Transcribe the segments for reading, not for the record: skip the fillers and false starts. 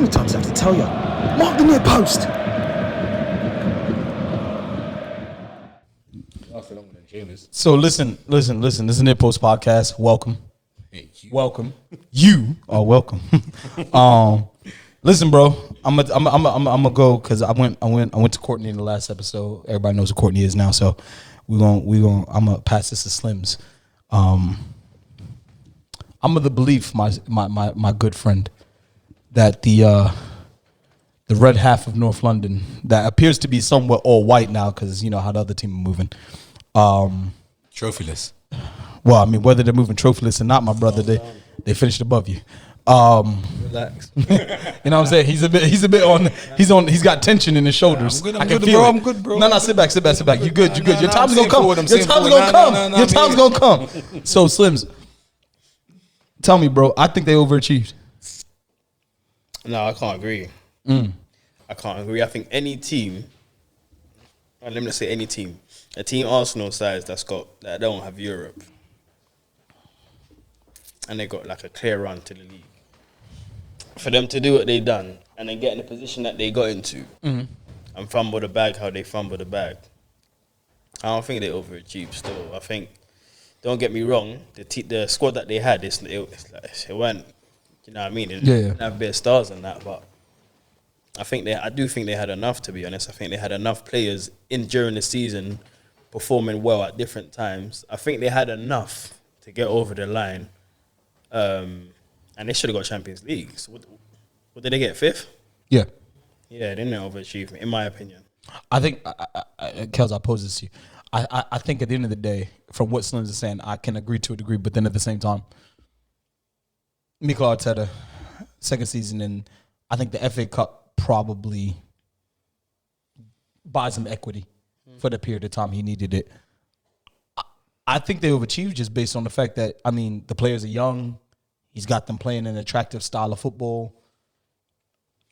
many times do I have to tell you? Mark the near post. So listen. This is Near Post Podcast. Welcome. Welcome. You are welcome. Listen, bro. I'm gonna go because I went to Courtney in the last episode. Everybody knows who Courtney is now, so I'm gonna pass this to Slims. I'm of the belief, my good friend, that the red half of North London that appears to be somewhat all white now because you know how the other team are moving. Trophyless. Well, I mean, whether they're moving trophyless or not, my brother, they finished above you. Relax. You know what I'm saying? He's a bit on. He's got tension in his shoulders. I'm I can good, feel bro. it. I'm good, bro. No, sit back. You good. Your time's I'm gonna come. forward, I'm Your saying time's forward. gonna come. No, Your time's gonna come. So Slims, tell me, bro. I think they overachieved. No, I can't agree. I can't agree. I think any team, let me just say any team, a team Arsenal size that don't have Europe, and they got like a clear run to the league. For them to do what they done and then get in the position that they got into and fumble the bag how they fumble the bag, I don't think they overachieved still. I think, don't get me wrong, the squad that they had, it went, you know what I mean? It didn't have a bit of stars and that, but I do think they had enough, to be honest. I think they had enough players during the season performing well at different times. I think they had enough to get over the line. And they should have got Champions League. So what did they get? 5th? Yeah. Yeah, they didn't overachieve, in my opinion. I think, Kels, I'll pose this to you. I think at the end of the day, from what Slims is saying, I can agree to a degree, but then at the same time, Mikel Arteta, second season, and I think the FA Cup probably buys him equity for the period of time he needed it. I think they overachieved just based on the fact that, I mean, the players are young. He's got them playing an attractive style of football.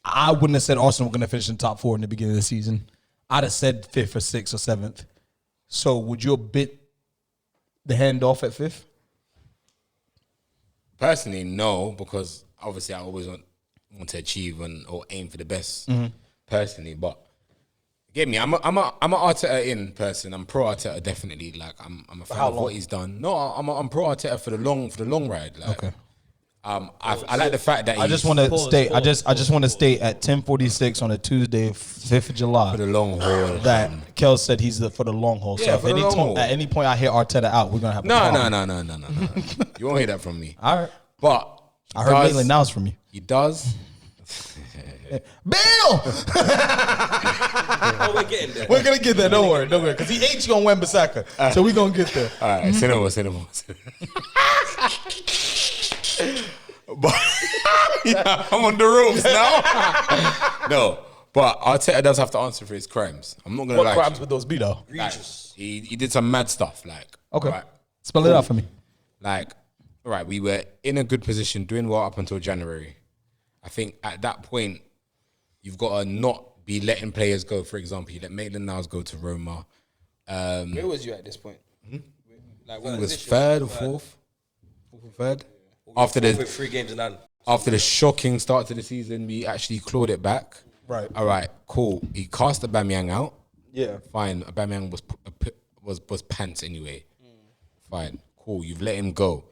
I wouldn't have said Arsenal were going to finish in top 4 in the beginning of the season. I'd have said 5th or 6th or 7th. So would you have bit the hand off at 5th? Personally, no, because obviously I always want to achieve or aim for the best. Personally, but get me. I'm a Arteta in person. I'm pro Arteta definitely. Like I'm a fan of what he's done. No, I'm pro Arteta for the long ride. Like, Okay. I like the fact that I just want to state. I just want to state at 10:46 on a Tuesday, 5th of July. for the long haul. That Kel said he's for the long haul. So Yeah, if for the long haul. at any point I hear Arteta out, we're gonna have a No. problem. You won't hear that from me. All right. But I heard Maitland Niles from you. He does. Bill! Oh, we're getting there. We're gonna get there. Don't worry. Because he ain't gonna win Bissaka, so we're gonna get there. All right, send him more. But yeah, I'm on the ropes now. No, but Arteta does have to answer for his crimes. I'm not gonna lie. What crimes would those be though? Like, he did some mad stuff. Like, Okay, right, spell it out for me. like, all right, we were in a good position, doing well up until January. I think at that point, you've got to not be letting players go. For example, you let Maitland Niles go to Roma. Where was you at this point? Like, It was third or fourth. After with 3 games in hand. After the shocking start to the season, we actually clawed it back. Right. All right, cool. He cast Aubameyang out. Yeah. Fine. Aubameyang was pants anyway. Fine. Cool. You've let him go.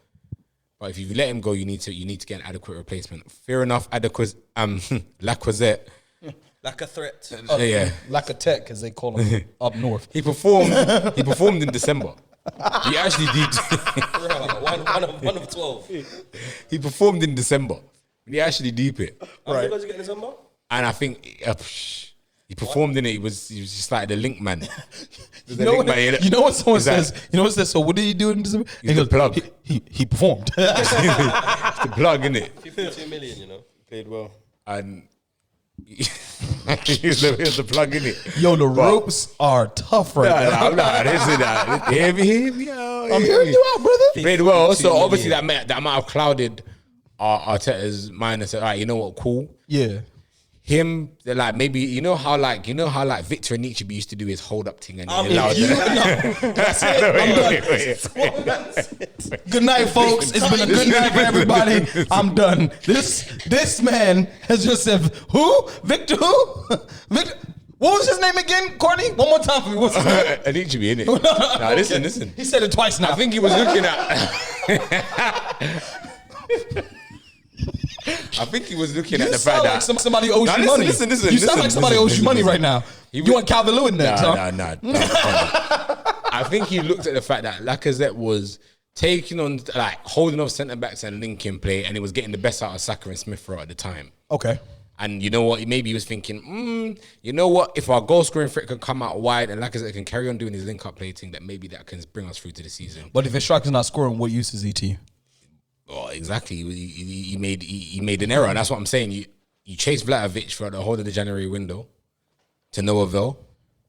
But if you've let him go, you need to get an adequate replacement. Fair enough, Lacazette. Like a threat. Yeah. Like a tech, because they call him up north. He performed in December. He actually did. one of 12. He performed in December. He actually deep it. How many goals you get in December? And I think he performed in it. He was just like the link man. You know what someone says? You know what says? So what did he do in December? He's the plug. He performed. It's the plug, innit? 52 million, you know. Played well. And he's the plug, innit? Yo, the ropes are tough right now. I'm not. This is that. Hear me out. I'm hearing you out, brother. Played well. So obviously that might have clouded Arteta's mind and said, all right, you know what, cool. Yeah. him, they're like maybe you know how Victor and Nietzsche used to do his hold up thing and That's it. I'm done. Good night, folks. It's been a good night for everybody. I'm done. This man has just said, who? Victor who? Victor. What was his name again, Courtney? One more time for me. What's his name? Nietzsche be in it. Nah, listen. He said it twice now. I think he was looking at. I think he was looking at the fact that somebody owes you money. Listen, you sound like somebody owes you money right now. You want Calvin Lewin next, huh? Nah. I think he looked at the fact that Lacazette was taking on, like, holding off centre backs and linking play, and he was getting the best out of Saka and Smith Rowe at the time. Okay. And you know what? Maybe he was thinking, you know what? If our goal scoring threat can come out wide and Lacazette can carry on doing his link up play thing, that maybe that can bring us through to the season. But if a striker's not scoring, what use is he to you? Oh, exactly. He made an error, and that's what I'm saying. You chase Vlahovic for the whole of the January window to no avail.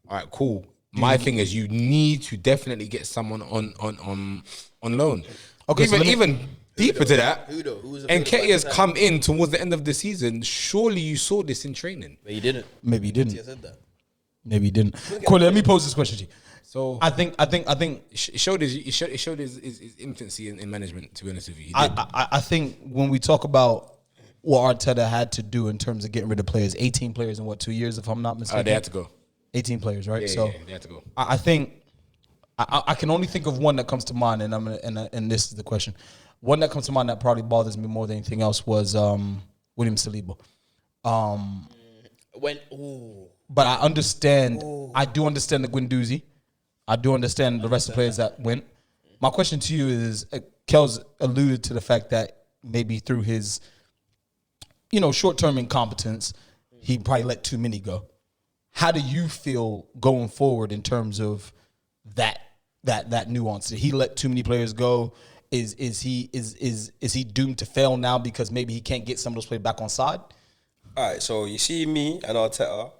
All right, cool. My thing is, you need to definitely get someone on loan. Okay, even deeper to that. And Nketiah has come in towards the end of the season. Surely you saw this in training. But he didn't. Maybe he didn't. He said that. Maybe he didn't. Cool. Let me pose this question to you. So I think it showed his infancy in management. To be honest with you, I think when we talk about what Arteta had to do in terms of getting rid of players, 18 players in 2 years, if I'm not mistaken. They had to go. 18 players, right? Yeah, they had to go. I think I can only think of one that comes to mind, and this is the question. One that comes to mind that probably bothers me more than anything else was William Saliba. But I understand. I do understand the Guendouzi. I do understand the rest of the players that went. My question to you is, Kel's alluded to the fact that maybe through his, short-term incompetence, he probably let too many go. How do you feel going forward in terms of that nuance? Did he let too many players go? Is he doomed to fail now because maybe he can't get some of those players back on side? All right, so you see me and Arteta,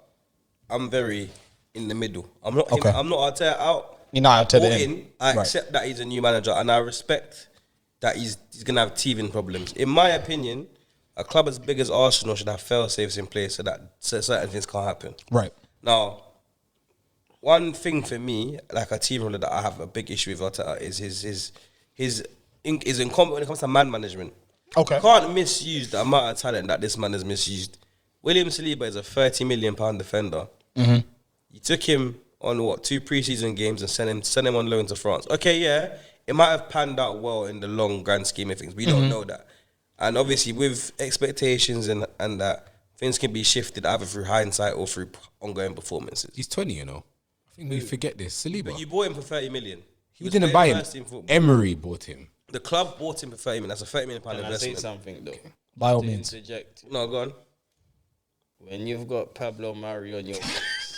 I'm very in the middle. I'm not Okay. I'm not Arteta out. You're not Arteta or in. I Right. accept that he's a new manager and I respect that he's gonna have teething problems. In my opinion, a club as big as Arsenal should have fail-safes in place so that certain things can't happen. Right. Now, one thing for me, like a team ruler that I have a big issue with Arteta is his incompetent when it comes to man management. Okay. You can't misuse the amount of talent that this man has misused. William Saliba is a £30 million defender. Mm-hmm. You took him on 2 preseason games and sent him on loan to France. Okay, yeah, it might have panned out well in the long grand scheme of things. We don't know that. And obviously with expectations and that, things can be shifted either through hindsight or through ongoing performances. He's 20, I think we forget this. Saliba. But you bought him for 30 million. He didn't buy him. first team football. Emery bought him. The club bought him for 30 million. That's a £30 million Can I say investment. something though? By all To means. interject. No, go on. When you've got Pablo Mari on your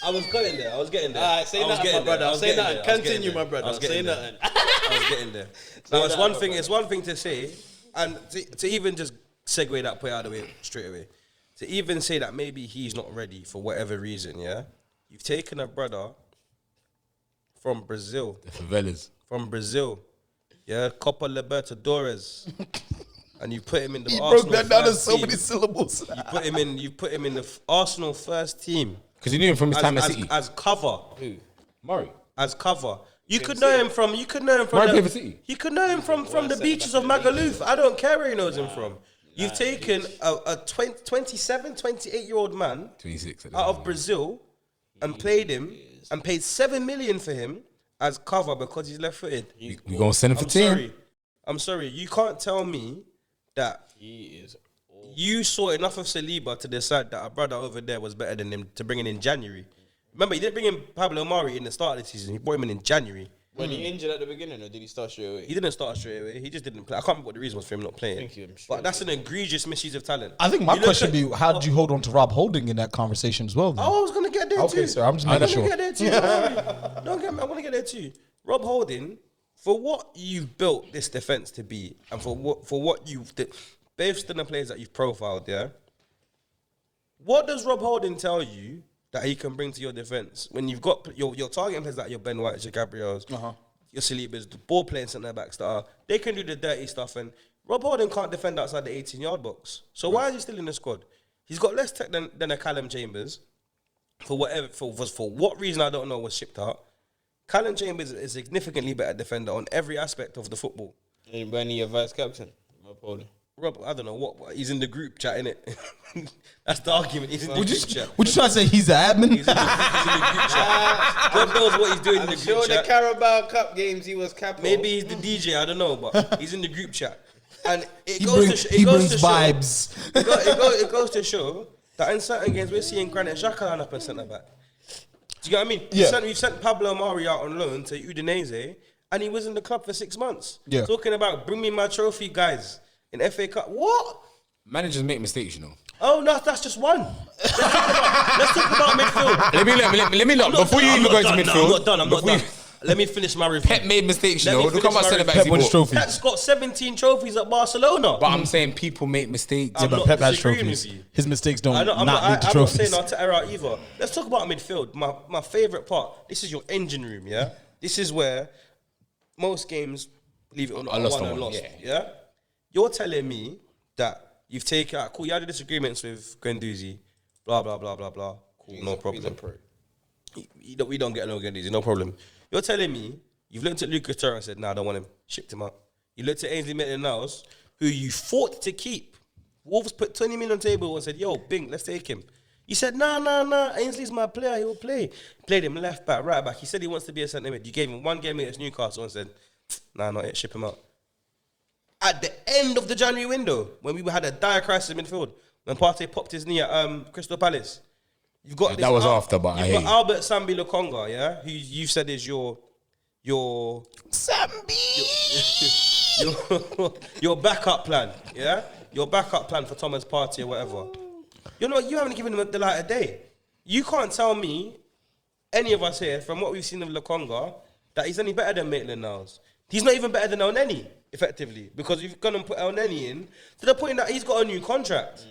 I was getting there. I was getting there. Alright, say I was nothing, getting my brother. there. I was Say getting nothing. there. I was Continue, getting there. my brother. I was Say getting there. nothing. I was getting there. Now it's one thing. It's one thing to say, and to even just segue that point out of the way straight away. To even say that maybe he's not ready for whatever reason. Yeah, you've taken a brother from Brazil. The favelas. From Brazil, yeah, Copa Libertadores, and you put him in the He Arsenal broke that down in first so team. many syllables. You put him in the Arsenal first team Because you knew him from his time at City. as cover. Who? Murray. As cover. You could know him from. Murray played for City. You could know him from the beaches of Magaluf. I don't care where he knows him from. You've taken a 27, 28-year-old man 26. out of Brazil and played him and paid 7 million for him as cover because he's left-footed. We going to send him for 10. I'm sorry. You can't tell me that He is. you saw enough of Saliba to decide that a brother over there was better than him to bring in January. Remember, he didn't bring in Pablo Mari in the start of the season. He brought him in January. When he injured at the beginning, or did he start straight away? He didn't start straight away. He just didn't play. I can't remember what the reason was for him not playing. Thank you, I'm sure. But that's an egregious misuse of talent. I think my You look question at- would be, how did you hold on to Rob Holding in that conversation as well? Then? Oh, I was going to get there too. Okay, sir, I'm just I'm making gonna sure. get there too. Don't worry. Don't get me. I want to get there too. Rob Holding, for what you've built this defense to be, and for what you've based on the players that you've profiled, yeah. What does Rob Holding tell you that he can bring to your defense when you've got your targeting players like your Ben White, your Gabriels, your Salibas, the ball playing centre backs they can do the dirty stuff, and Rob Holding can't defend outside the 18-yard box. So why is he still in the squad? He's got less tech than a Callum Chambers. For what reason I don't know was shipped out. Callum Chambers is a significantly better defender on every aspect of the football. And when he a vice captain, Rob, I don't know what he's in the group chat, innit? That's the argument. He's in the group chat. Would you try to say he's an admin? He's in the group chat. God knows what he's doing in the group sure chat. the Carabao Cup games he was capo. Maybe he's the DJ, I don't know, but he's in the group chat. And He brings vibes. It goes to show that in certain games we're seeing Granit Xhaka line up and centre back. Do you get what I mean? Yeah. We've sent Pablo Mari out on loan to Udinese, and he was in the club for 6 months. Yeah. Talking about bring me my trophy, guys, in FA Cup. What? Managers make mistakes, you know. Oh no, that's just one. Let's talk about midfield. Let me look. Before you even go into midfield. I'm not done. Let me finish my review. Pep made mistakes, you Let me know. Look how finish much my centre backs Pep he wins bought. trophies. Pep's got 17 trophies at Barcelona. But I'm saying people make mistakes. I'm But not Pep has disagreeing trophies. with you. His mistakes don't I'm not lead to not trophies. saying Arteta out either. Let's talk about midfield. My favourite part. This is your engine room, yeah? This is where most games, believe it or not, I lost won the and one, lost. yeah. Yeah? You're telling me that you've taken out, cool, you had disagreements with Guendouzi, blah, blah, blah, blah, blah. Cool, no problem. We don't get along with Guendouzi, no problem. You're telling me you've looked at Lucas Torre and said, nah, I don't want him. Shipped him out. You looked at Ainsley Maitland-Niles, who you fought to keep. Wolves put 20 million on the table and said, yo, Bing, let's take him. He said, nah, Ainsley's my player, he'll play. Played him left back, right back. He said he wants to be a centre mid. You gave him 1 game against Newcastle and said, nah, not yet, ship him out. At the end of the January window, when we had a dire crisis in midfield, when Partey popped his knee at Crystal Palace, you've got That was after, but I you've hate got Albert Sambi Lokonga, yeah, who you said is your backup plan, yeah, your backup plan for Thomas Partey or whatever. You haven't given him the light of day. You can't tell me, any of us here, from what we've seen of Lokonga, that he's any better than Maitland-Niles. He's not even better than El Neni, effectively, because you've gone and put El Neni in to the point that he's got a new contract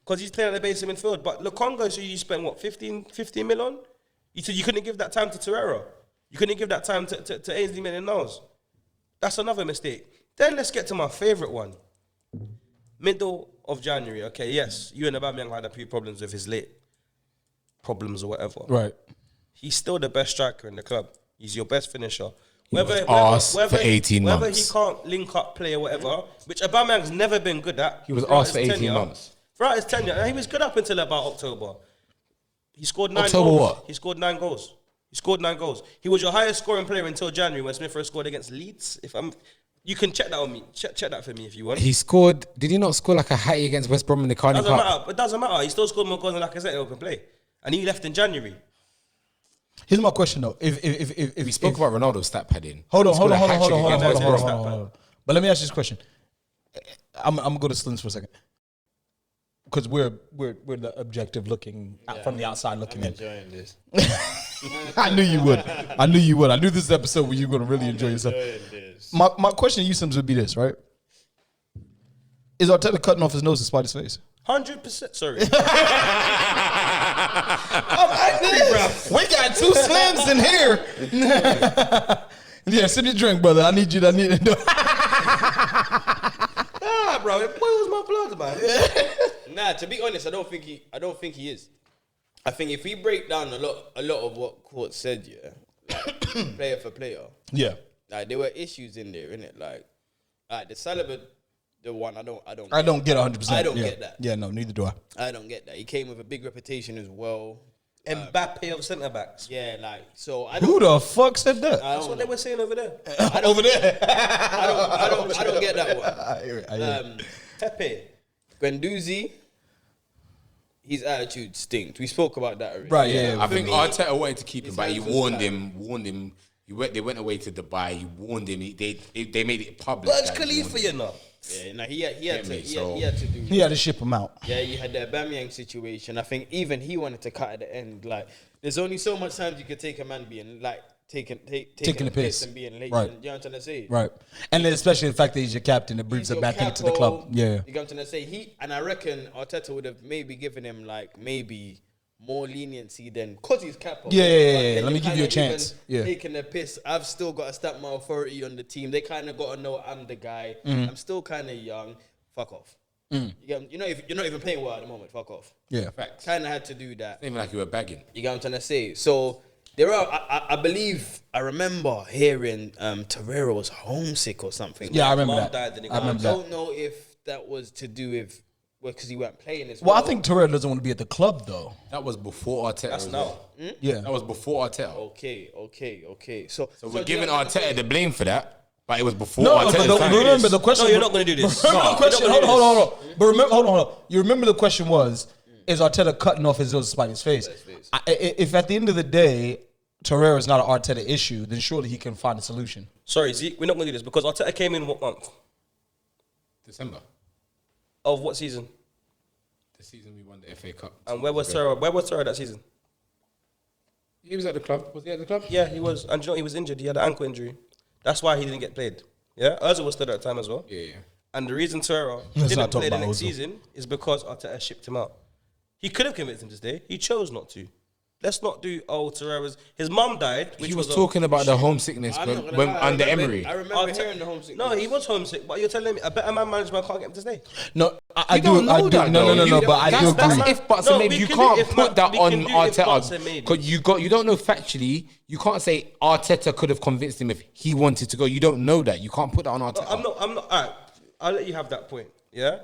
because he's playing at the base of midfield. But Lokonga, so you spent what, 15 mil on? You said you couldn't give that time to Torreira. You couldn't give that time to Ainsley Maitland-Niles. That's another mistake. Then let's get to my favourite one. Middle of January, okay, yes, you and Aubameyang had a few problems with his late problems or whatever. Right. He's still the best striker in the club. He's your best finisher. was arse for 18 whether months. he can't link up play or whatever, which Aubameyang's never been good at. He was throughout arse for his 18 tenure. months. Throughout his tenure, and he was good up until about October. He scored 9 October goals. what? He scored 9 goals. He was your highest scoring player until January when Smith Rowe scored against Leeds. You can check that on me. Check that for me if you want. He scored. Did he not score like a hattie against West Brom in the Carling Doesn't Cup? matter. It doesn't matter. He still scored more goals than Lacazette in open play, and he left in January. Here's my question though. If We spoke about Ronaldo's stat padding. Hold on. He scored a hat-trick against West Brom. Hold on. But let me ask you this question. I'm gonna go to Slims for a second. Because we're the objective looking from the outside looking in. Enjoying this. I knew you would. I knew this episode where you're gonna really enjoy yourself. My question to you, Sims, would be this, right? Is Arteta cutting off his nose to spite his face? 100%. Sorry. I'm angry, bro. We got 2 Slims in here. Yeah, sip your drink, brother. I need to. Ah, bro. What was my blood, man? Nah, to be honest, I don't think he is. I think if we break down a lot of what Court said, yeah, like, player for player, Yeah. like there were issues in there, innit? Like the Saliba, the one I don't get 100%. I don't Yeah. get that. Yeah, no, neither do I. I don't get that. He came with a big reputation as well. Mbappe of centre backs. Yeah, like so. I don't. Who the fuck said that? I That's don't what know. they were saying over there. Over there. I don't get that one. I hear. Pepe. Guendouzi, his attitude stinks. We spoke about that already. Right, yeah. I think me, Arteta wanted to keep him, his but he hands was warned tied. him. They went away to Dubai. He warned him. They made it public. Burj that he warned Khalifa, him. you know. Yeah, nah, he had me, to so- do. He had to ship him out. Yeah, you had the Aubameyang situation. I think even he wanted to cut at the end. Like, there's only so much times you could take a man being like taking the piss. and being late. Right. You know what I'm trying to say? Right. And then especially the fact that he's your captain, it brings He's a your bad thing to the capo. club. Yeah. You know what I'm trying to say? And I reckon Arteta would have maybe given him like maybe more leniency than because he's capo. Yeah. But then Let me give you a kinda chance. even Yeah. Taking the piss. I've still got to stamp my authority on the team. They kind of got to know I'm the guy. Mm-hmm. I'm still kind of young. Fuck off. You're not even playing well at the moment. Fuck off. Yeah. Facts. Kind of had to do that. Even like you were bagging. You get what I'm trying to say? So there are. I remember hearing Torreira was homesick or something. Yeah, I remember Mom that. died, then he I got remember I that. don't know if that was to do with because he weren't playing as Well, well. I think Torreira doesn't want to be at the club though. That was before Arteta. That's as now. well. Yeah. That was before Arteta. Okay. So So we're giving Arteta the blame for that, but it was before No, Arteta's but time. remember the question. No, you're not going to do this. Remember No, the question. you're not Hold gonna on. do this. But remember, hold on. You remember the question was, is Arteta cutting off his nose to spite his face? If at the end of the day, Torreira is not an Arteta issue, then surely he can find a solution. Sorry, Zeke, we're not going to do this because Arteta came in what month? December. Of what season? The season we won the FA Cup. And where was Sarah? Where was Sarah that season? He was at the club. Was he at the club? Yeah, he was. And you know, he was injured. He had an ankle injury. That's why he didn't get played. Yeah, Ozil was still at the time as well. Yeah. And the reason Torreira Let's didn't not talk play the about next Ozil. season is because Arteta shipped him out. He could have convinced him to stay. He chose not to. Let's not do Torreira's. His mum died. Which He was a- talking about the homesickness I'm not gonna when lie, under I remember- Emery. I remember Arteta- hearing the homesick. No, he was homesick. But you're telling me a better man management can't get him to stay. No, I You do. don't know I do. that, No, though. no. You- But I do that's agree. if buts No, and maybe we you can can't do if put that we on can do if buts and Arteta maybes. because you don't know factually. You can't say Arteta could have convinced him if he wanted to go. You don't know that. You can't put that on Arteta. I'm not. All right, I'll let you have that point. Yeah,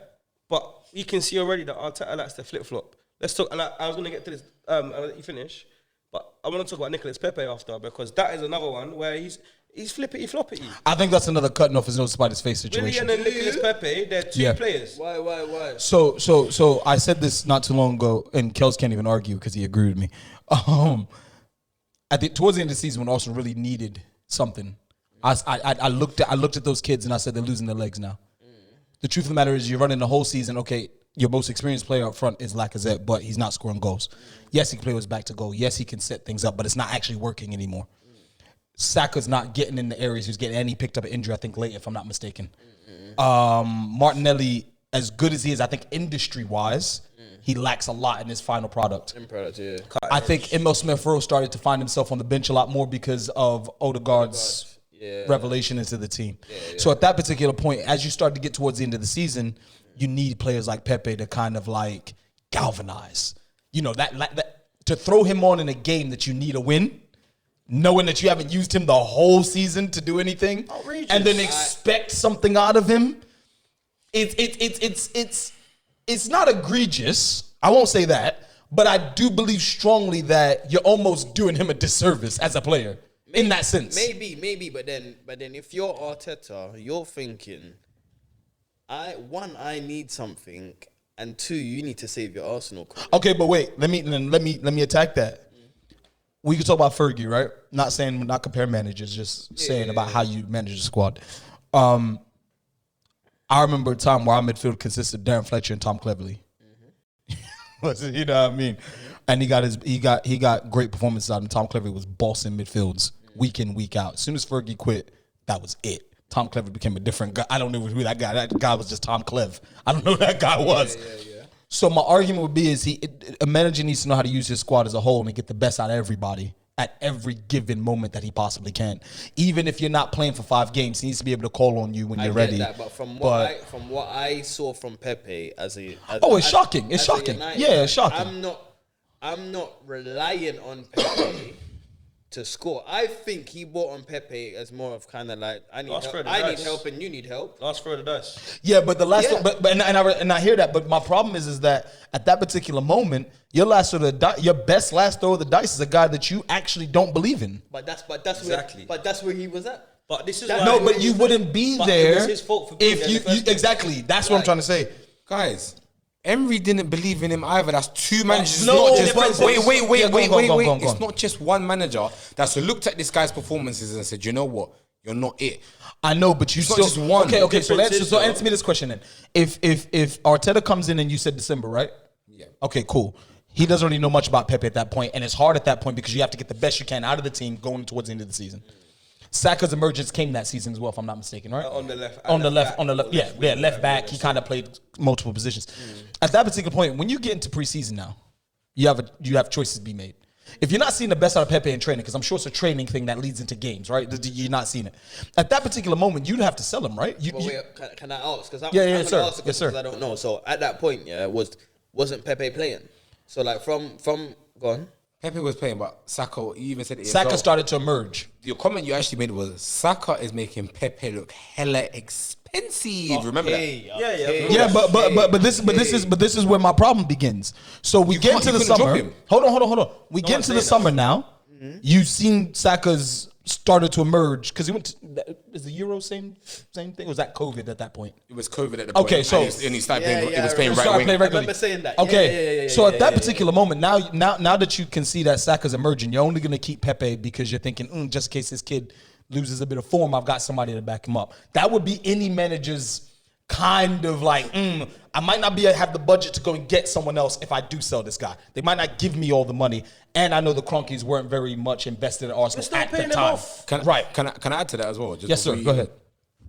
but you can see already that Arteta likes to flip flop. Let's talk. And I was going to get to this. I'll let you finish. But I want to talk about Nicolas Pepe after because that is another one where he's flippity floppity. I think that's another cutting off his nose to spite his face Willie situation. and then Nicolas Pepe, they're two Yeah. players. Why? So I said this not too long ago, and Kels can't even argue because he agreed with me. Towards the end of the season, when Arsenal really needed something, I looked at those kids and I said they're losing their legs now. The truth of the matter is, you're running the whole season. Okay, your most experienced player up front is Lacazette, but he's not scoring goals. Yes, he can play with his back to goal. Yes, he can set things up, but it's not actually working anymore. Saka's not getting in the areas he's getting, and he picked up an injury, I think, late, if I'm not mistaken. Martinelli, as good as he is, I think industry-wise, he lacks a lot in his final product. I think Emil Smith-Rowe started to find himself on the bench a lot more because of Odegaard's revelation into the team. So at that particular point, as you start to get towards the end of the season, you need players like Pepe to kind of like galvanize. You know, that to throw him on in a game that you need a win, knowing that you haven't used him the whole season to do anything, and then expect something out of him. It's not egregious. I won't say that, but I do believe strongly that you're almost doing him a disservice as a player in that sense. Maybe, but then if you're Arteta, you're thinking, I need something, and two, you need to save your Arsenal career. Okay, but wait, let me attack that. We can talk about Fergie, right? Not comparing managers, just saying about how you manage the squad. I remember a time where our midfield consisted of Darren Fletcher and Tom Cleverley. You know what I mean? And he got great performances out of him. Tom Cleverley was bossing midfields week in, week out. As soon as Fergie quit, that was it. Tom Cleverley became a different guy. I don't know who that guy. That guy was just Tom Clev. I don't know who that guy was. So my argument would be is a manager needs to know how to use his squad as a whole and get the best out of everybody at every given moment that he possibly can. Even if you're not playing for 5 games, he needs to be able to call on you when you're ready. That, but from what I saw from Pepe It's shocking. It's shocking. Yeah, it's shocking. I'm not relying on Pepe to score. I think he bought on Pepe as more of kind of like I need help and you need help. Last throw of the dice. Yeah, but the last one, and I hear that, but my problem is that at that particular moment, your best last throw of the dice is a guy that you actually don't believe in. But that's Exactly. that's where he was at. But this is No, but you wouldn't be But there it was his fault for being if there in you the first place. exactly. That's what I'm trying to say. Guys, Emery didn't believe in him either. That's 2 managers. No, It's not just, but- wait. Yeah, go on. It's not just one manager that's looked at this guy's performances and said, you know what? You're not it. I know, but you It's not still just one. Okay. So Difference is, though- answer me this question then. If Arteta comes in and you said December, right? Yeah. Okay, cool. He doesn't really know much about Pepe at that point, and it's hard at that point because you have to get the best you can out of the team going towards the end of the season. Saka's emergence came that season as well, if I'm not mistaken, right? On the left. On the left. wing, Left back. He kind of played multiple positions. At that particular point, when you get into preseason now, you have choices to be made. if you're not seeing the best out of Pepe in training, because I'm sure it's a training thing that leads into games, right? You're not seeing it. At that particular moment, you'd have to sell him, right? Well, wait, can I ask? Because I'm yes, sir. ask Yes, sir. because I don't know. So at that point, wasn't Pepe playing? So like from go on. Pepe was playing, but Saka, you even said it Saka yourself. started to emerge. Your comment you actually made was Saka is making Pepe look hella expensive. Remember that? Yeah, but this is where my problem begins. So we get into the couldn't drop summer. him. Hold on. We get into the summer now. You've seen Saka's started to emerge because he went to, is the Euro same thing? Or was that COVID at that point? It was COVID at the point. Okay, so- and he started playing. He was playing Started right wing. playing I regularly. remember saying that. Okay, so at that particular moment, now that you can see that Saka's emerging, you're only going to keep Pepe because you're thinking, just in case this kid loses a bit of form, I've got somebody to back him up. That would be any manager's kind of like, I might not have the budget to go and get someone else if I do sell this guy. They might not give me all the money, and I know the Cronkies weren't very much invested in Arsenal still at the paying them time. off. Can I add to that as well? Just Yes, sir. before Go ahead.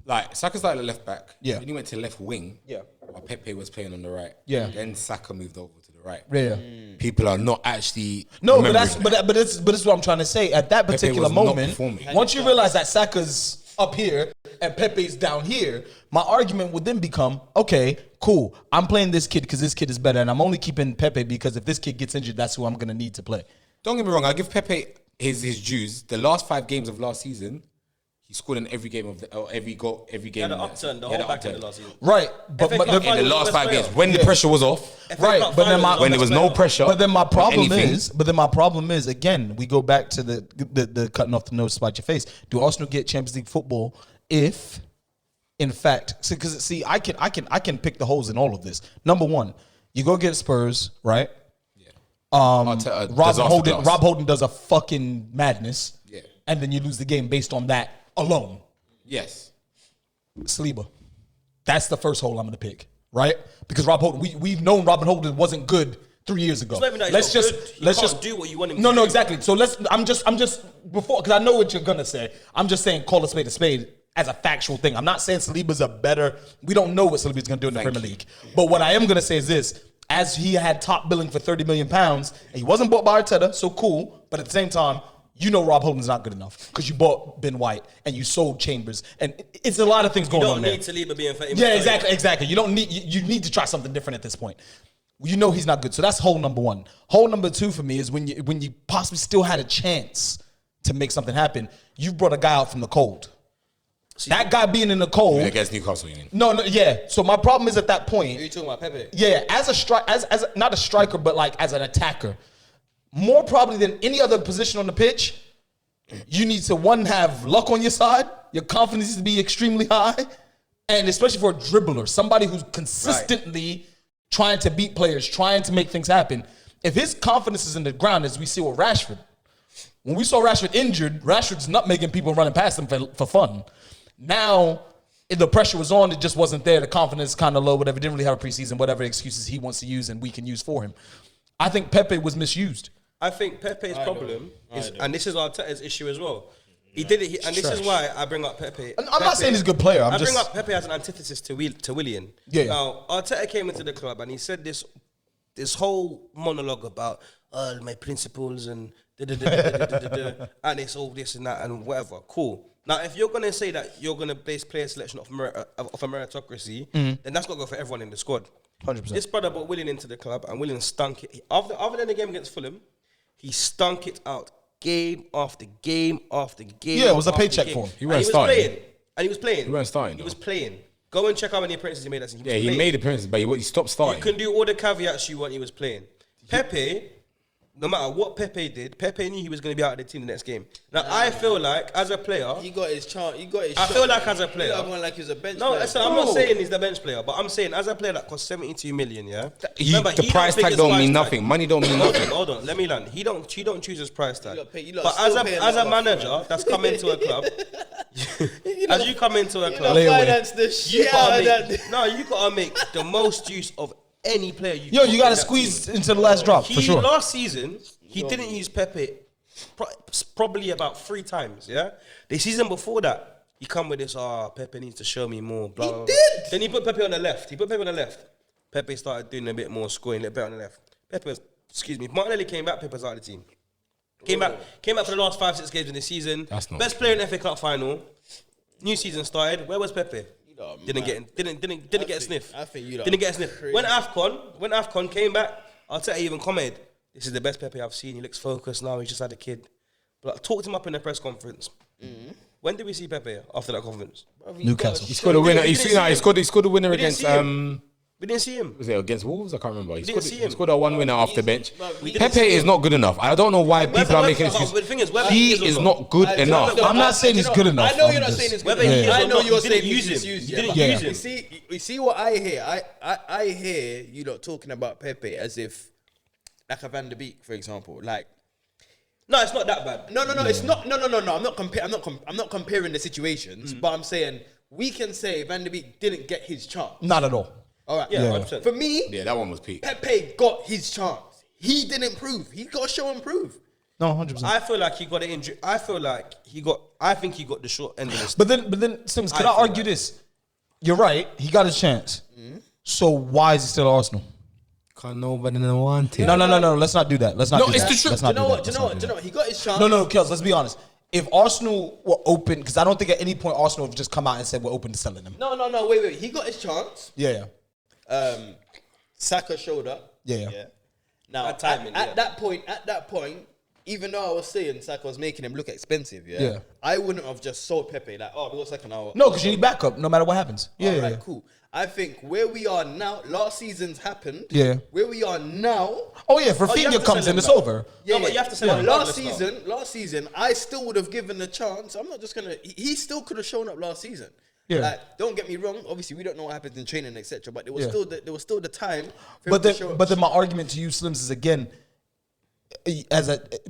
Like Saka started at left back. Yeah. Then he went to left wing. Yeah. While Pepe was playing on the right. Yeah. Then Saka moved over to the right. Yeah. People are not actually No, but remembering that. but this is what I'm trying to say. At that particular was not moment, performing. once you realize that Saka's up here and Pepe's down here, my argument would then become, okay, cool. I'm playing this kid because this kid is better, and I'm only keeping Pepe because if this kid gets injured, that's who I'm gonna need to play. Don't get me wrong. I give Pepe his dues. The last 5 games of last season, he scored in every game every goal, every game. He had an upturn the whole back end of last season. Right, but FA but Cup the, In the final, last best 5 games, player. when the pressure was off, right, Cup but then final, when there was no pressure. But then my problem anything. is again, we go back to the cutting off the nose to spite your face. Do Arsenal get Champions League football if, in fact, because see, I can pick the holes in all of this. Number one, you go get Spurs, right? Arteta, Rob disaster class. Holden does a fucking madness, Yeah. and then you lose the game based on that alone. Yes. Saliba, that's the first hole I'm gonna pick, right? Because Rob Holden, we've known Robin Holden wasn't good 3 years ago. It's not even that he's not good. He can't do what you want him to No, do. exactly. So I'm just before, because I know what you're gonna say. I'm just saying call a spade as a factual thing. I'm not saying Saliba's a better. We don't know what Saliba's gonna do in the Premier League. But what I am gonna say is this: as he had top billing for £30 million, and he wasn't bought by Arteta, so cool. But at the same time, you know Rob Holden's not good enough because you bought Ben White and you sold Chambers, and it's a lot of things You going don't on there. need to leave it being 30. Yeah, exactly. You don't need. You need to try something different at this point. You know he's not good. So that's hole number one. Hole number two for me is when you possibly still had a chance to make something happen. You brought a guy out from the cold. That guy being in the cold. Against Newcastle, you mean? No, yeah. So my problem is at that point. Are you talking about Pepe? Yeah, as not a striker, but like as an attacker, more probably than any other position on the pitch, you need to have luck on your side. Your confidence needs to be extremely high, and especially for a dribbler, somebody who's consistently trying to beat players, trying to make things happen. If his confidence is in the ground, as we see with Rashford, when we saw Rashford injured, Rashford's not making people running past him for fun. Now, if the pressure was on, it just wasn't there. The confidence kind of low, whatever. Didn't really have a preseason, whatever excuses he wants to use and we can use for him. I think Pepe was misused. I think Pepe's problem is, and this is Arteta's issue as well. He did it, and this is why I bring up Pepe. I'm not saying he's a good player. I bring up Pepe as an antithesis to Willian. Yeah. Now, Arteta came into the club and he said this whole monologue about my principles and and it's all this and that and whatever. Cool. Now, if you're gonna say that you're gonna base player selection off a meritocracy, then that's got to go for everyone in the squad. 100%. This brother brought Willian into the club and Willian stunk it. Other than the game against Fulham, he stunk it out game after game after game. Yeah, it was a after paycheck game. for him. He weren't starting. He was playing. He weren't starting, He though. was playing. Go and check how many appearances he made that season. Yeah, he made appearances, but he stopped starting. You can do all the caveats you want. He was playing. Pepe, no matter what Pepe did, Pepe knew he was going to be out of the team the next game. Now, I feel like, as a player, He got his chance. He got his. I shot. feel like as a player- He got one like he was a bench. no, player. listen, I'm not saying he's the bench player, but I'm saying as a player that cost 72 million, yeah. Remember, The he price pick tag his don't price mean tag. nothing. Money don't mean nothing. Hold on, let me land. He don't choose his price tag. You lot But still paying as a that off, manager that's come into a club, as you come into a You club, know, finance the you shit out gotta of that. make, no, you gotta make the most use of any player you. Yo, put you in got to that squeeze team. into the last drop, for sure. Last season, he didn't use Pepe probably about 3 times, yeah? The season before that, he come with this, Pepe needs to show me more, blah, blah, blah. Then he put Pepe on the left. Pepe started doing a bit more, scoring a bit on the left. Martinelli came back, Pepe was out of the team. Came back for the last 5-6 games in the season. That's not Best player in the FA Cup final. New season started. Where was Pepe? Didn't get a sniff. I think you lot didn't get a sniff. crazy. When AFCON came back, Arteta even commented, "This is the best Pepe I've seen. He looks focused now. He's just had a kid." But I talked him up in the press conference. When did we see Pepe after that conference? Newcastle. He scored a winner. He didn't see scored a winner We didn't against see him. We didn't see him. was it against Wolves? I can't remember. didn't see him. He scored a one winner off the bench. We didn't Pepe see is him. not good enough. I don't know why people are making But the excuses. thing is, whether He is or is not good enough. I'm not saying he's good enough. I know I'm you're not just- saying it's good Whether he enough. is I or know not, you're you saying didn't he's use him. misused, You yeah. didn't Yeah. use You him. see, you see what I hear. I hear you lot talking about Pepe as if like a Van de Beek, for example. Like, No, it's not that bad. no, it's not. No. I'm not comparing the situations, but I'm saying we can say Van de Beek didn't get his chance. Not at all. All right. Yeah, Yeah. 100%. For me, Yeah, that one was peak. Pepe got his chance. He didn't prove. He got to show and prove. No, 100%. I feel like he got an injury. I think he got the short end of the stick. But then, Sims, can I I feel argue like- this? You're right. He got his chance. So why is he still at Arsenal? Can't nobody want it. No. Let's not do that. Let's not. No, do it's that. the truth. Let's Do you not know do what? that. Do you Let's know not what? do Do you know that. what? He got his chance. No, Kels, let's be honest. If Arsenal were open, because I don't think at any point Arsenal have just come out and said we're open to selling him. No. Wait. He got his chance. Yeah. Saka showed up. Yeah. Now Bad timing, at yeah. that point, even though I was saying Saka was making him look expensive, Yeah. I wouldn't have just sold Pepe like, oh, we got Saka now. No, because you need backup no matter what happens. Yeah. All right, yeah. cool. I think where we are now, last season's happened. Yeah. Where we are now. Oh yeah, if you have Rafinha to comes sell in, him it's back. over. No, but you have to sell him last regardless now. last season, I still would have given the chance. I'm not just gonna. He still could have shown up last season. Yeah. Like, don't get me wrong. Obviously, we don't know what happens in training, etc. But there was Yeah. still the time. For But him to show up. then my argument to you, Slims, is again,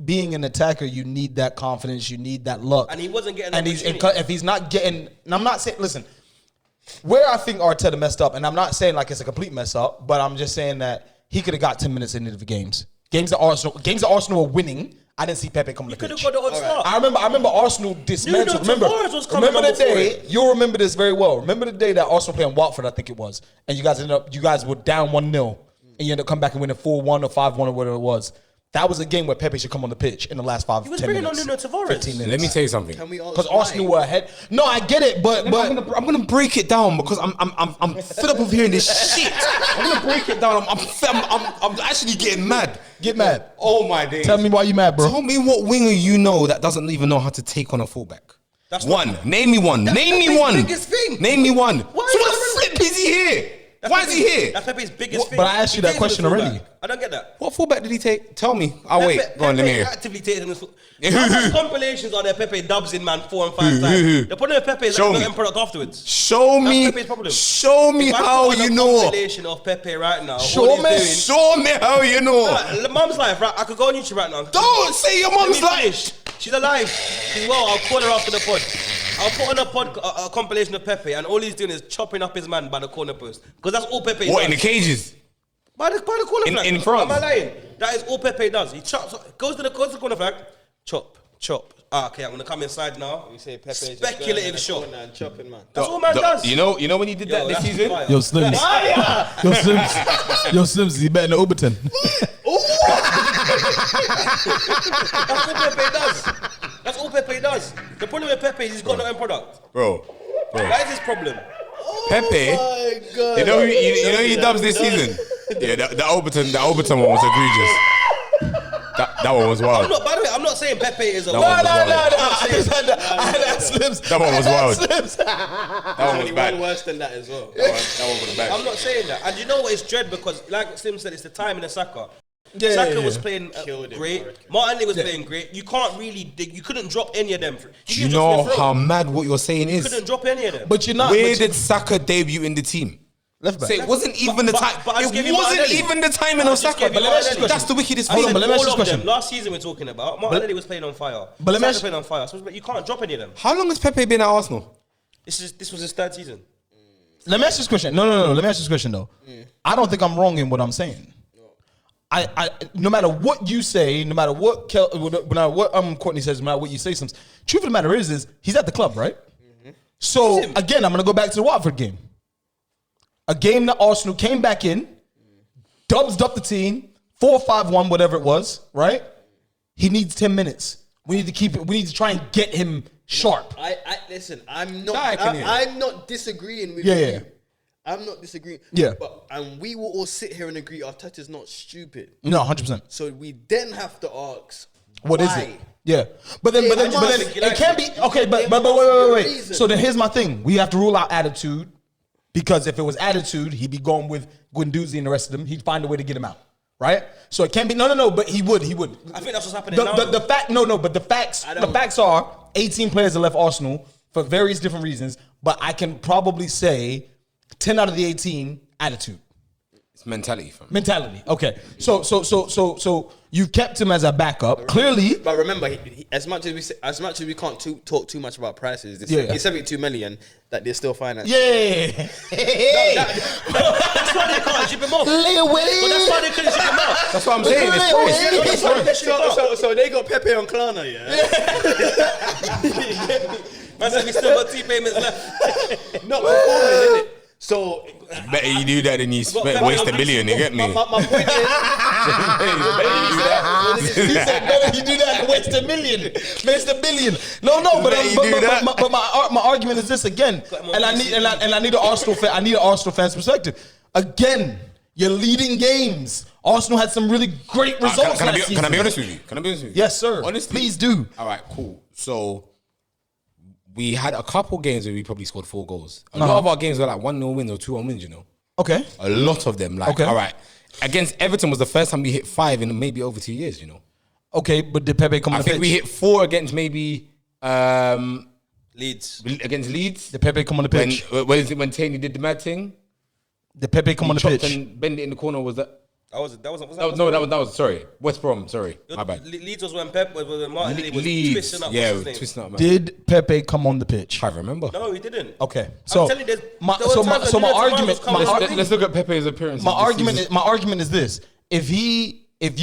being an attacker, you need that confidence, you need that luck, And he wasn't getting And opportunity. if he's not getting, and I'm not saying, listen, where I think Arteta messed up, and I'm not saying like it's a complete mess up, but I'm just saying that he could have got 10 minutes into the games. Games that Arsenal were winning. I didn't see Pepe come to He the could have pitch. got the odd start. I remember Arsenal dismantled. Nuno Tavares was coming Remember on the day. before You'll remember this very well. Remember the day that Arsenal playing Watford, I think it was, and you guys were down 1-0, and you ended up coming back and winning 4-1 or 5-1 or whatever it was. That was a game where Pepe should come on the pitch in the last 5 He was 10 bringing on minutes. Nuno Tavares. 15 minutes. Let me tell you something. Can we all Because try? Arsenal were ahead. No, I get it, but I'm gonna break it down because I'm fed up of hearing this shit. I'm gonna break it down. I'm actually getting mad. get mad. Oh my days. Tell me why you mad, bro. Tell me what winger you know that doesn't even know how to take on a fullback. That's one. Name me one. Name me Pepe's one. biggest thing. Name me one. Why So is what that the flip is he here? Why is he here? That's Pepe's biggest thing. But I asked you He that takes him question to fullback. already. I don't get that. What fullback did he take? Tell me. I'll wait. Go on, let me Pepe hear. actively takes him to Who? How many compilations are there Pepe dubs in, man, 4 and 5 Who? times? The problem with Pepe is Show like me. the end product afterwards. Show me. Pepe's problem. Show me If I how put on you a know. compilation of Pepe right now. Show all me. he's Show me how you know. doing, Mum's life, right? I could go on YouTube right now. Don't say your Let me mom's like. finish. She's alive. She's well. I'll call her after the pod. I'll put on a compilation of Pepe, and all he's doing is chopping up his man by the corner post. Because that's all Pepe What does. in the cages? By the corner flag. in France? Am I lying? That is all Pepe does. He chops, goes to the corner flag, chop. Ah, okay, I'm gonna come inside now. We say Pepe is just Speculative going in the shot. corner and chopping, man. That's all man does. You know when he did that Yo, this that's season? fire. Yo, Slims. Yo, Slims, he better than Overton. That's all Pepe does. That's all Pepe does. The problem with Pepe is he's got no end product. Bro. That is his problem. Pepe. My God. You know who he dubs this season? Yeah, the Overton one was egregious. That one was wild. By the way, I'm not saying Pepe is a That one was wild. I just had that Slims. That one was wild. Slims. That one was Only bad. one worse than that as well. That one was bad. I'm not saying that. And you know what? It's dread because, like Slim said, it's the time in the Saka. Yeah, Saka yeah. was playing Killed him, great. bro. Martinelli was playing great. You can't really you couldn't drop any of them. Do you know how mad what you're saying You couldn't is? drop any of them. But you're not. Where but did Saka debut in the team? left back. So it wasn't even the but- time. but I just gave It you wasn't Martinelli. even the timing I of just Saka. gave you But let me ask you Martinelli. that's the wickedest I thing. said but let me ask you all this of question. them. Last season we're talking about. Martinelli was playing on fire. But let me Saka ask- playing on fire. So you can't drop any of them. How long has Pepe been at Arsenal? This was his third season. Let me ask you this question. No. Let me ask you this question though. I don't think I'm wrong in what I'm saying. I no matter what you say, no matter what Courtney says, no matter what you say, truth of the matter is he's at the club, right? So again, I'm gonna go back to the Watford game. A game that Arsenal came back in, dubs up the team, 4-5-1, whatever it was, right? He needs 10 minutes. We need to keep it. We need to try and get him sharp. I listen. I'm not. I can hear. I'm not disagreeing with Yeah, you. yeah. I'm not disagreeing. Yeah. But and we will all sit here and agree Arteta's not stupid. No, 100%. So we then have to ask, What is why? it? Yeah, but then, Yeah, but then, I but then must- it can be okay. But There must wait, be a wait. reason. So then here's my thing: we have to rule out attitude, because if it was attitude, he'd be going with Guendouzi and the rest of them. He'd find a way to get him out, right? So it can't be no. But he would. I think that's what's happening The, now. the fact, but the facts are 18 players have left Arsenal for various different reasons. But I can probably say 10 out of the 18 attitude. It's mentality, fam. Mentality. Okay. So you kept him as a backup. Clearly. But remember, as much as we can't talk too much about prices, it's 72 million that they're still financing. Yeah. That's why they can't ship him off. But that's why they couldn't ship him off. That's what I'm saying. It's price. So they got Pepe on Klarna, yeah. Man said we still got 2 payments left. Not performing, innit? So Better you do that than you waste $1 million. You get me? my point is, He said, better you do that than waste $1 million. Waste $1 billion. No, but my argument is this again. And I need an Arsenal fan. I need an Arsenal fan's perspective. Again, you're leading games. Arsenal had some really great results last season. Can I be honest with you? Can I be honest with you? Yes, sir. Honestly, Please do. All right, cool. So we had a couple games where we probably scored 4 goals. A lot of our games were like 1-0 wins or 2-1 wins, you know. Okay. A lot of them. Like, Okay. all right. Against Everton was the first time we hit 5 in maybe over 2 years, you know. Okay, but did Pepe come on I the think pitch? we hit 4 against maybe Leeds. against Leeds. Did Pepe come on the pitch? When Taney did the mad thing? Did Pepe come on the Chopped pitch? and bend it in the corner. Was that? That wasn't. That was sorry. West Brom. Sorry, my bad. Leeds was when Martin was Leeds. twisting up. Yeah, what's his name? twisting up. Man. Did Pepe come on the pitch? I remember. No, he didn't. Okay, so telling you, there my were times argument, when Nuno Tavares was coming on. Let's look at Pepe's appearance. my argument is this: if you,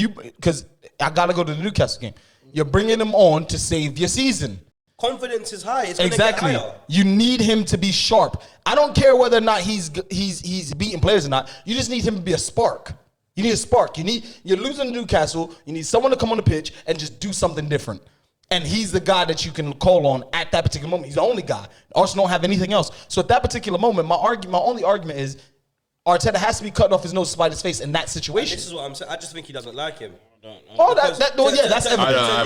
because I gotta go to the Newcastle game, you're bringing him on to save your season. Confidence is high. It's gonna Exactly. Get higher. You need him to be sharp. I don't care whether or not he's beating players or not. You just need him to be a spark. You need a spark. You're losing to Newcastle. You need someone to come on the pitch and just do something different. And he's the guy that you can call on at that particular moment. He's the only guy. Arsenal don't have anything else. So at that particular moment, my only argument is Arteta has to be cutting off his nose to spite his face in that situation. This is what I'm saying. I just think he doesn't like him. Oh, that's evident. don't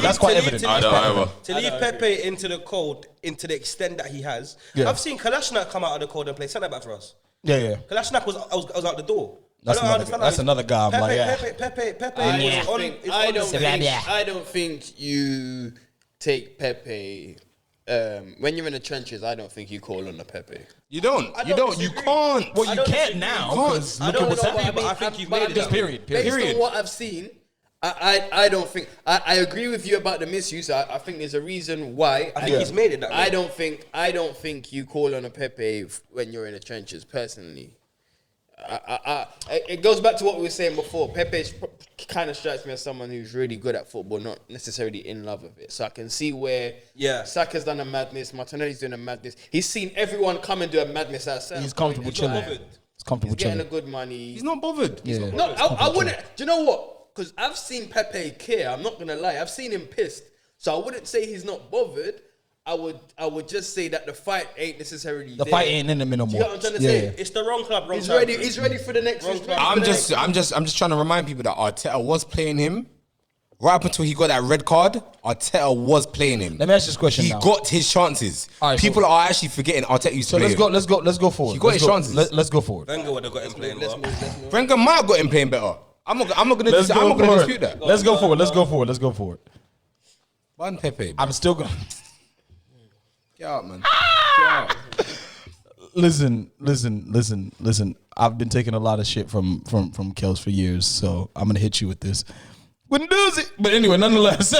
That's quite evident. I don't either. To leave Pepe into the cold, into the extent that he has, Yeah. I've seen Kalashnik come out of the cold and play centre back for us. Yeah. Kalashnik was out the door. That's I don't another- understand that's how another guy I'm Pepe, like, yeah. Pepe I is on. don't think take Pepe. When you're in the trenches, I don't think you call on the Pepe. You don't. I You don't don't. You disagree. can't. Well, you don't can't disagree. now You can't. because I look don't at what's know, happening. but I think you've made it Just up. period. Based Period. on what I've seen, I don't think I agree with you about the misuse. I think there's a reason why. I think he's made it that way. I don't think you call on a Pepe when you're in the trenches. Personally, it goes back to what we were saying before. Pepe kind of strikes me as someone who's really good at football, not necessarily in love with it. So I can see where Saka's done a madness, Martinelli's doing a madness. He's seen everyone come and do a madness outside. He's comfortable chilling. bothered. He's comfortable He's getting chilling. a good money. He's not bothered. Yeah. No, I wouldn't. Do you know what? Because I've seen Pepe care. I'm not gonna lie. I've seen him pissed. So I wouldn't say he's not bothered. I would just say that the fight ain't necessarily The there. fight ain't in the middle Do you more. know what I'm trying to say? It's the wrong club, wrong He's time. ready. He's ready for the next. he's ready for I'm the just next- trying to remind people that Arteta was playing him right up until he got that red card. Arteta was playing him. Let me ask you this question He now. got his chances. All right, People so- are actually forgetting Arteta used to So play let's him. go forward. He got his chances. Let's go forward. Wenger would have got him playing well. Wenger might have got him playing better. I'm not gonna Let's go dispute forward. that. Let's go forward. Let's go forward. Ban Pepe. I'm still going. Get out, man. Get out. Listen. I've been taking a lot of shit from Kels for years, so I'm gonna hit you with this. Wouldn't do it. But anyway, nonetheless,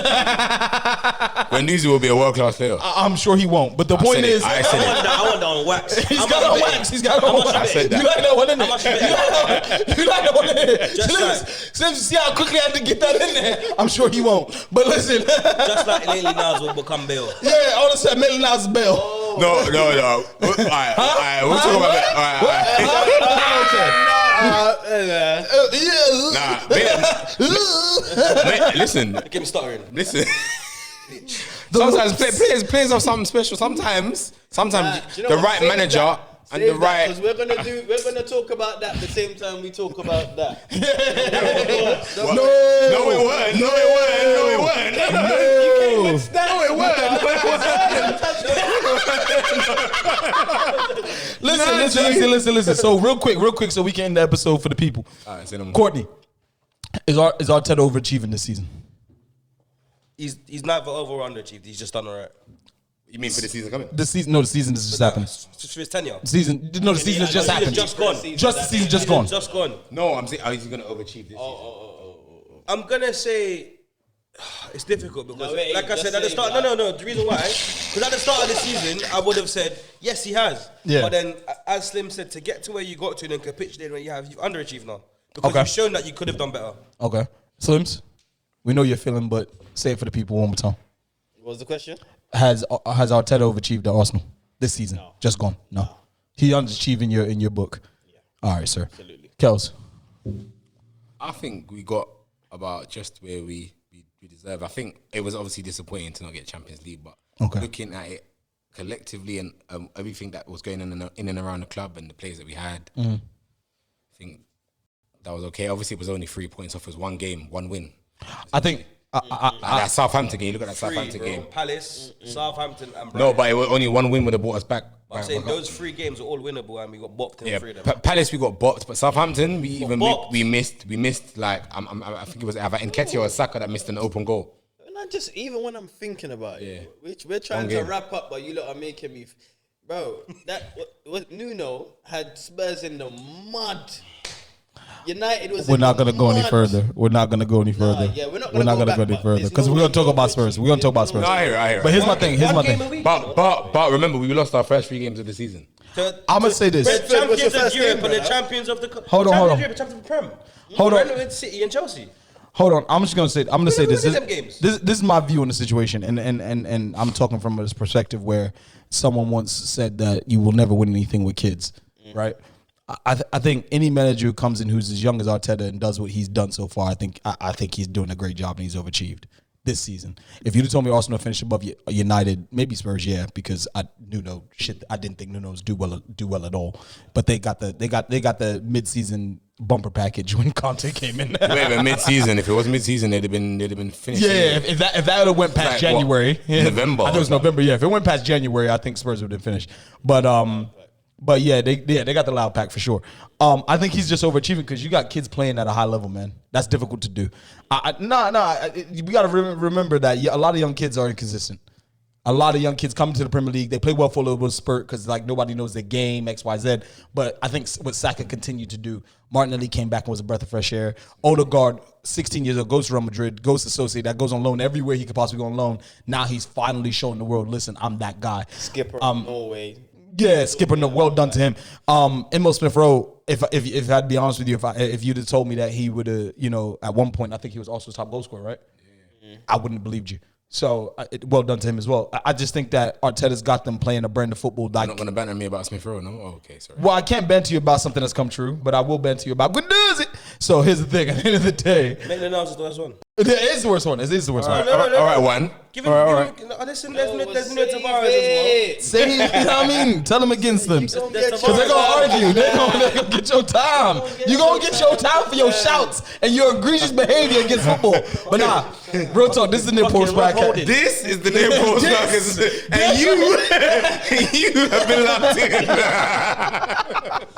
Guendouzi will be a world-class player. I'm sure he won't. But the point is, I said it. I want that on wax. he's got on wax. He's got on wax. I said that. You like that one in How much there? you bet? You like that one in there? Just like- Since you see how quickly I had to get that in there, I'm sure he won't. But listen, Just like Lately Niles will become Bale. yeah, all of a sudden, Maitland Niles is Bell. No. All right, we'll talk about that. All right. Listen, Get me stuttering. listen. Sometimes players have something special. Sometimes Do you know the what? right Save manager that. and Save the that, right. 'cause we're gonna talk about that the same time we talk about that. No, it weren't. No, it weren't. Listen. So real quick, so we can end the episode for the people. All right, send them. Courtney, is Arteta overachieving this season? He's neither over or underachieved. He's just done all right. You mean for the season coming? The season has just happened. Just for his tenure. The season has just happened. Just gone. Just the season just gone. Just gone. No, I'm saying, is he going to overachieve this season? I'm gonna say it's difficult because, No, wait, like I just said at the say start, that. no. The reason why, because at the start of the season, I would have said yes, he has. Yeah. But then, as Slim said, to get to where you got to and then capitulate where you've underachieved now because Okay. you've shown that you could have done better. Okay, Slims, we know you're feeling, but say it for the people one more time. What was the question? Has Arteta overachieved at Arsenal this season? No. Just gone. No. He underachieved in your book. Yeah. All right, sir. Absolutely. Kels. I think we got about just where we deserve. I think it was obviously disappointing to not get Champions League, but Okay. looking at it collectively and everything that was going on in and around the club and the players that we had, I think that was okay. Obviously, it was only 3 points off as one game, one win. I think That Southampton game, look at that Three, Southampton bro. game. Palace, Southampton, and Brighton. No, but it was only one win would have brought us back. I'm saying those 3 games were all winnable and we got bopped in Yeah, 3 of them. Palace we got bopped, but Southampton bopped. we missed like I think it was either Nketiah or Saka that missed an open goal. And I just even when I'm thinking about it, Yeah. we're trying One to game. wrap up, but you lot are making me, bro. That what Nuno had Spurs in the mud. United was. we're in not the going to go any mud. further. We're not going to go any further. yeah, we're not We're gonna not go going to go back, any but further there's because no we're going to way talk about to go Spurs. We're going to talk about Spurs. No, I hear it. But here's my thing. Here's my One game a thing. week, But remember, we lost our first 3 games of the season. I'm going to say this. Brentford was Champions your of first Europe game, and the brother. champions of the Hold on. Champions of the Prem. Hold on. Brentford, City and Chelsea. Hold on. I'm just going to say. I'm going to say Who this. wins them games? This is my view on the situation, and I'm talking from this perspective where someone once said that you will never win anything with kids, right? I think any manager who comes in who's as young as Arteta and does what he's done so far, I think he's doing a great job and he's overachieved this season. If you'd have told me Arsenal finished above United, maybe Spurs, yeah, because I didn't think Nuno's do well at all. But they got the mid-season bumper package when Conte came in. Wait, mid-season. If it was mid-season, they'd have been finished. Yeah, if that would have went past Like January, what? yeah. November. I think it was November. Yeah, if it went past January, I think Spurs would have finished. But yeah, they got the loud pack for sure. I think he's just overachieving because you got kids playing at a high level, man. That's difficult to do. We got to remember that a lot of young kids are inconsistent. A lot of young kids come to the Premier League. They play well for a little bit of spurt because like nobody knows the game, X, Y, Z. But I think what Saka continued to do, Martinelli came back and was a breath of fresh air. Odegaard, 16 years old, goes to Real Madrid, goes to Sociedad, goes on loan everywhere he could possibly go on loan. Now he's finally showing the world, listen, I'm that guy. Skipper of Norway. Yeah, Skipper, no, well done to him. Emil Smith Rowe, if I'd be honest with you, if you'd have told me that he would have, at one point, I think he was also top goal scorer, right? Yeah. I wouldn't have believed you. So, well done to him as well. I just think that Arteta's got them playing a brand of football. You're not going to banter me about Smith Rowe, no? Oh, okay, sorry. Well, I can't banter you about something that's come true, but I will banter you about good does it. So here's the thing: at the end of the day, Maitland-Niles is the worst one. it is the worst one. It is the worst one. No. All right, one. Give him, listen, there's Nuno Tavares as Say, you know what I mean? Tell them against them. well. Because they're going to argue. They're going to get your time. You're going to get your time for your shouts and your egregious behavior against football. But nah, real talk, this is the Near Post podcast. This is the name post and you have been locked in.